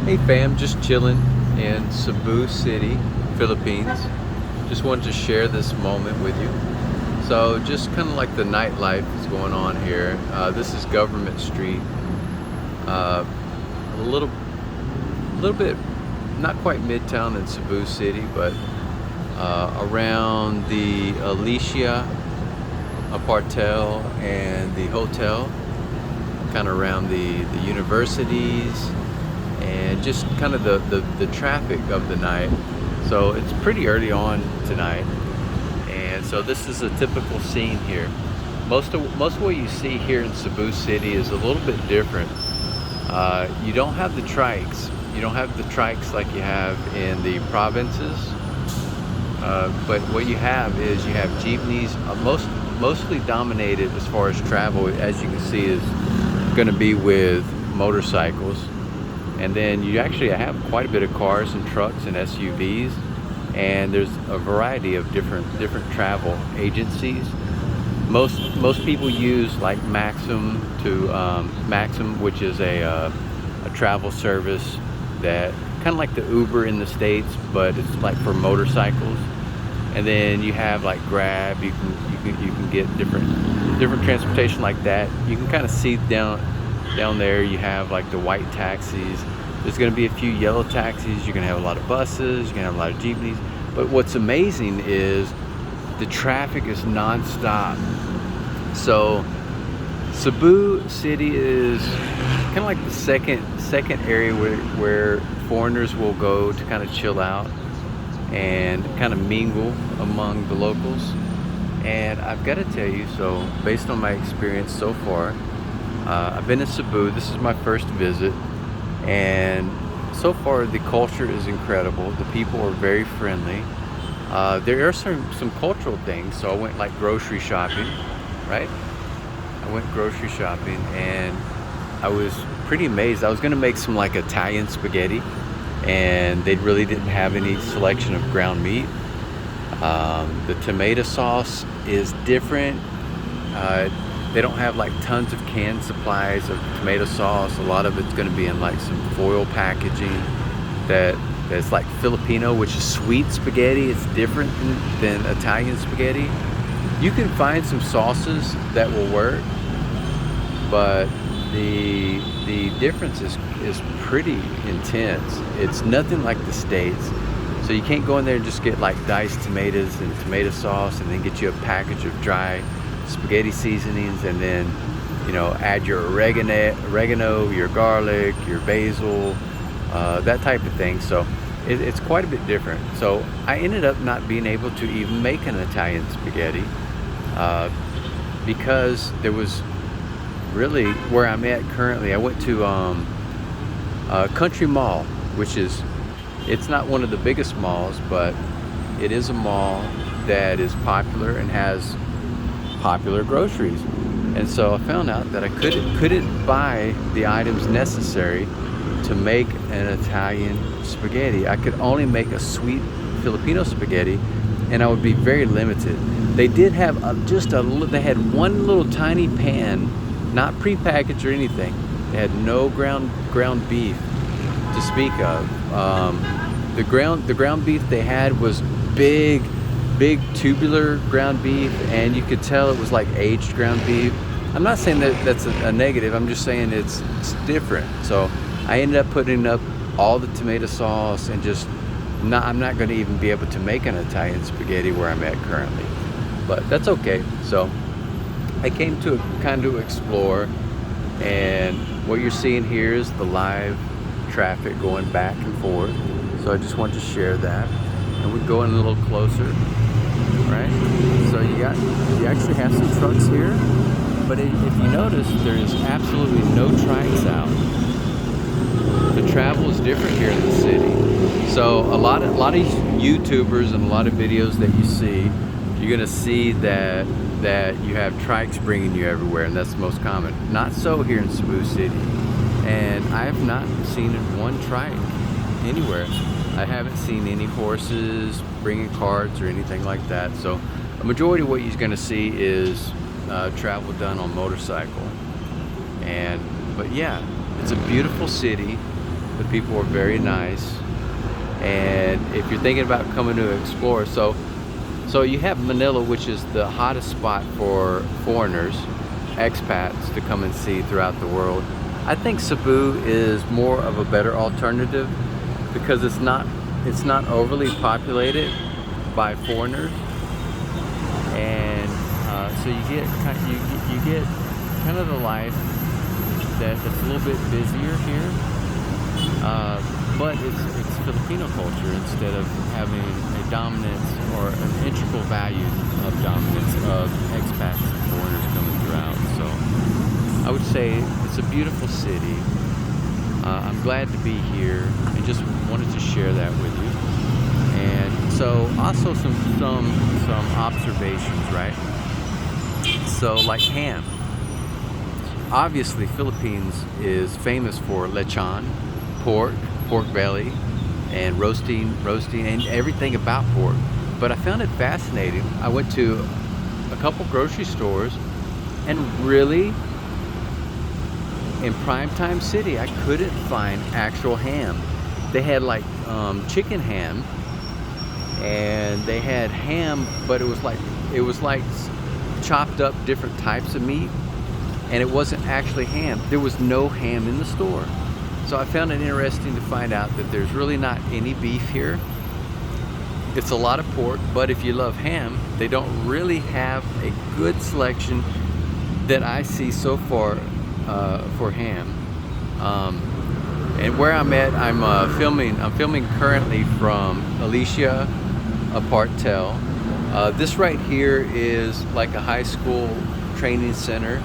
Hey fam, just chilling in Cebu City, Philippines. Just wanted to share this moment with you. So just kind of like the nightlife is going on here. This is Government Street. A little bit, not quite midtown in Cebu City, but around the Alicia Apartel and the hotel, kind of around the universities, and just kind of the traffic of the night. So it's pretty early on tonight, and so this is a typical scene here. Most of what you see here in Cebu City is a little bit different. You don't have the trikes. You don't have the trikes like you have in the provinces. But what you have is you have jeepneys, mostly dominated as far as travel, as you can see, is going to be with motorcycles. And then you actually have quite a bit of cars and trucks and SUVs, and there's a variety of different travel agencies. Most people use like Maxim, which is a travel service that kind of like the Uber in the States, but it's like for motorcycles. And then you have like Grab. You can get different transportation like that. You can kind of see down there you have like the white taxis. There's going to be a few yellow taxis. You're going to have a lot of buses. You're going to have a lot of jeepneys. But what's amazing is the traffic is non-stop. So Cebu City is kind of like the second area where foreigners will go to kind of chill out and kind of mingle among the locals. And I've got to tell you, so based on my experience so far, I've been in Cebu. This is my first visit, and so far the culture is incredible. The people are very friendly. There are some cultural things. So I went like grocery shopping, right? I went grocery shopping, and I was pretty amazed. I was going to make some like Italian spaghetti, and they really didn't have any selection of ground meat. The tomato sauce is different. They don't have like tons of canned supplies of tomato sauce. A lot of it's going to be in like some foil packaging that's like Filipino, which is sweet spaghetti. It's different than Italian spaghetti. You can find some sauces that will work, but the difference is pretty intense. It's nothing like the States. So you can't go in there and just get like diced tomatoes and tomato sauce and then get you a package of dry spaghetti seasonings, and then add your oregano, your garlic, your basil, that type of thing. So it's quite a bit different. So I ended up not being able to even make an Italian spaghetti because there was really, where I'm at currently, I went to Country Mall, which is, it's not one of the biggest malls, but it is a mall that is popular and has popular groceries. And so I found out that I couldn't buy the items necessary to make an Italian spaghetti. I could only make a sweet Filipino spaghetti, and I would be very limited. They did have they had one little tiny pan, not prepackaged or anything. They had no ground beef to speak of. The ground beef they had was big tubular ground beef, and you could tell it was like aged ground beef. I'm not saying that that's a negative. I'm just saying it's different. So I ended up putting up all the tomato sauce, and I'm not going to even be able to make an Italian spaghetti where I'm at currently, but that's okay. So I came to kind of explore, and what you're seeing here is the live traffic going back and forth. So I just wanted to share that, and we go in a little closer, right? So you actually have some trucks here, but if you notice, there is absolutely no trikes out. The travel is different here in the city. So a lot of YouTubers and a lot of videos that you see, you're gonna see that you have trikes bringing you everywhere, and that's the most common. Not so here in Cebu City, and I have not seen one trike anywhere. I haven't seen any horses bringing carts or anything like that. So a majority of what you're going to see is travel done on motorcycle. But yeah, it's a beautiful city. The people are very nice. And if you're thinking about coming to explore, so you have Manila, which is the hottest spot for foreigners, expats to come and see throughout the world. I think Cebu is more of a better alternative because it's not overly populated by foreigners, and so you get kind of the life that's a little bit busier here, but it's Filipino culture instead of having a dominance or an integral value of dominance of expats and foreigners coming throughout. So I would say it's a beautiful city. I'm glad to be here and just wanted to share that with you. And so also some observations, right? So like ham. Obviously Philippines is famous for lechon, pork belly, and roasting and everything about pork. But I found it fascinating. I went to a couple grocery stores and really in Primetime City I couldn't find actual ham. They had like chicken ham, and they had ham, but it was like chopped up different types of meat, and it wasn't actually ham. There was no ham in the store. So I found it interesting to find out that there's really not any beef here. It's a lot of pork, but if you love ham, they don't really have a good selection that I see so far for ham. And where I'm at, I'm filming currently from Alicia Apartel. This right here is like a high school training center.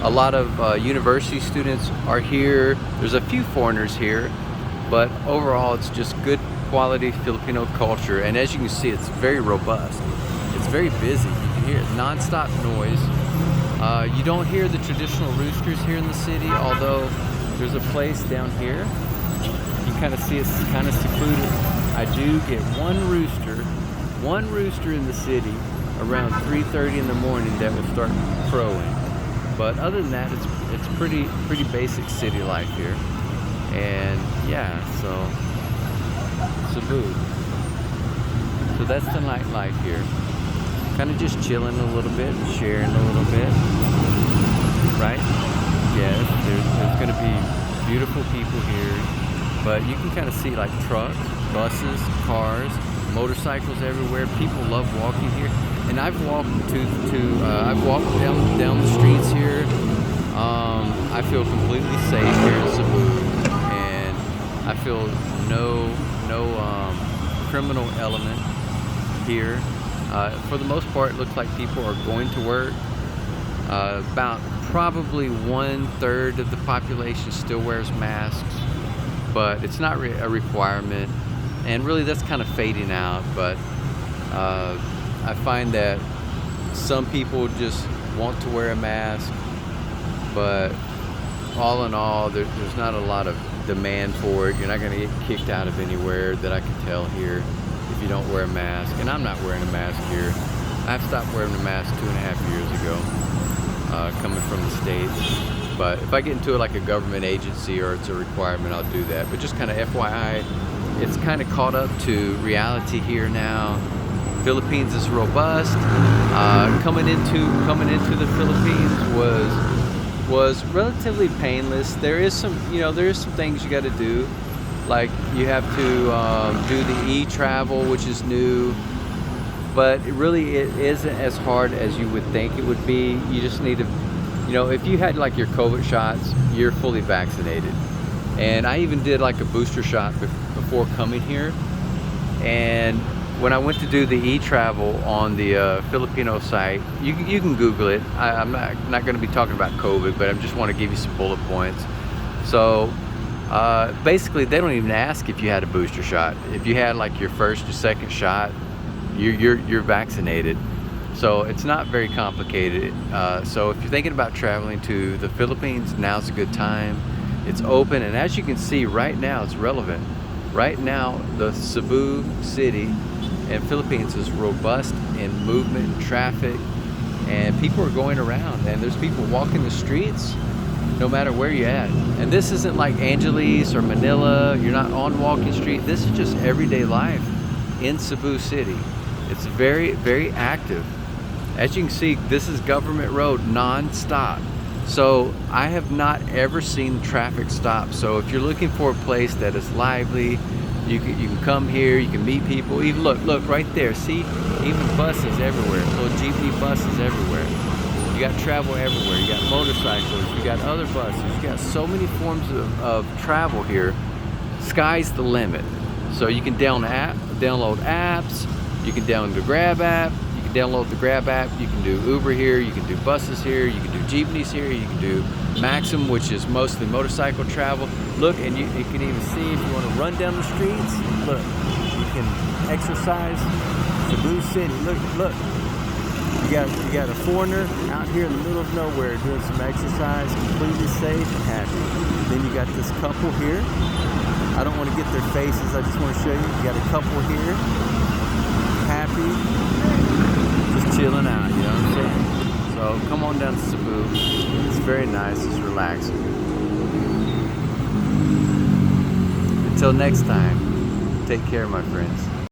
A lot of university students are here. There's a few foreigners here, but overall it's just good quality Filipino culture. And as you can see, it's very robust. It's very busy. You can hear it, non-stop noise. You don't hear the traditional roosters here in the city, although there's a place down here. You kind of see it's kind of secluded. I do get one rooster in the city around 3:30 in the morning that will start crowing. But other than that, it's pretty basic city life here. And yeah, so Cebu. So that's the nightlife here. Kind of just chilling a little bit, sharing a little bit, right? Yes, there's going to be beautiful people here, but you can kind of see like trucks, buses, cars, motorcycles everywhere. People love walking here, and I've walked I've walked down the streets here. I feel completely safe here in Cebu, and I feel no criminal element here. For the most part, it looks like people are going to work. About probably 1/3 of the population still wears masks, but it's not a requirement. And really that's kind of fading out, but I find that some people just want to wear a mask, but all in all, there's not a lot of demand for it. You're not going to get kicked out of anywhere that I can tell here if you don't wear a mask. And I'm not wearing a mask here. I've stopped wearing a mask 2.5 years ago, coming from the States. But if I get into like a government agency or it's a requirement, I'll do that. But just kind of FYI, it's kind of caught up to reality here now. Philippines is robust. Coming into the Philippines was relatively painless. There is some things you got to do, like you have to do the e-travel, which is new, but it isn't as hard as you would think it would be. You just need to, if you had like your COVID shots, you're fully vaccinated. And I even did like a booster shot before coming here. And when I went to do the e-travel on the Filipino site, you can Google it. I'm not going to be talking about COVID, but I just want to give you some bullet points. So basically, they don't even ask if you had a booster shot. If you had like your first or second shot, you're vaccinated. So it's not very complicated. So if you're thinking about traveling to the Philippines, now's a good time. It's open, and as you can see right now, it's relevant. Right now, the Cebu city in Philippines is robust in movement and traffic, and people are going around, and there's people walking the streets. no matter where you're at. And this isn't like Angeles or Manila. You're not on Walking Street. This is just everyday life in Cebu City. It's very, very active. As you can see, this is Government Road non-stop. So I have not ever seen traffic stop. So if you're looking for a place that is lively, you can come here, you can meet people. Even look right there. See, even buses everywhere, little jeepney buses everywhere. You got travel everywhere. You got motorcycles, you got other buses, you got so many forms of travel here. Sky's the limit. So you can download apps, you can download the Grab app, you can download the Grab app, you can do Uber here, you can do buses here, you can do jeepneys here, you can do Maxim, which is mostly motorcycle travel. Look, and you can even see if you want to run down the streets. Look, you can exercise. Cebu City. Look. You got a foreigner out here in the middle of nowhere doing some exercise, completely safe and happy. Then you got this couple here. I don't want to get their faces. I just want to show you. You got a couple here, happy, just chilling out. You know what I'm saying? So come on down to Cebu. It's very nice. It's relaxing. Until next time, take care, my friends.